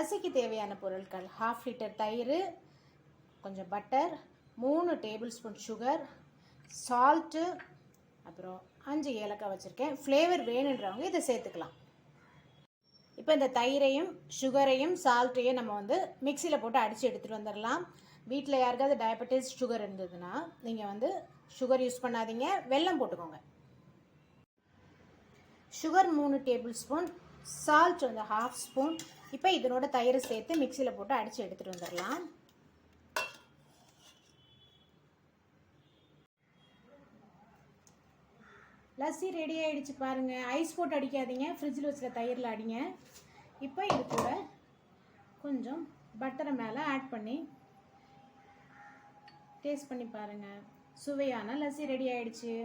லஸ்ஸிக்கு தேவையான பொருட்கள் 1/2 லிட்டர் தயிர், கொஞ்சம் butter, 3 table spoon sugar, salt, அப்புறம் 5 ஏலக்காய் வச்சுருக்கேன். ஃப்ளேவர் வேணுன்றவங்க இதை சேர்த்துக்கலாம். இப்போ இந்த தயிரையும் சுகரையும் சால்ட்டையும் நம்ம வந்து மிக்சியில் போட்டு அடித்து எடுத்துகிட்டு வந்துடலாம். வீட்டில் யாருக்காவது டயபெட்டிஸ் சுகர் இருந்ததுன்னா நீங்கள் வந்து சுகர் யூஸ் பண்ணாதீங்க, வெல்லம் போட்டுக்கோங்க. சுகர் 3 டேபிள் ஸ்பூன், சால்ட் வந்து 1/2 ஸ்பூன். இப்போ இதனோட தயிரை சேர்த்து மிக்சியில் போட்டு அடித்து எடுத்துகிட்டு வந்துடலாம். லஸ்ஸி ரெடி ஆகிடுச்சு பாருங்கள். ஐஸ் போட்டு அடிக்காதீங்க, ஃப்ரிட்ஜில் வச்சுருக்க தயிரில் அடிங்க. இப்போ இது கூட கொஞ்சம் பட்டரை மேலே ஆட் பண்ணி டேஸ்ட் பண்ணி பாருங்கள். சுவையான லஸ்ஸி ரெடி ஆகிடுச்சு.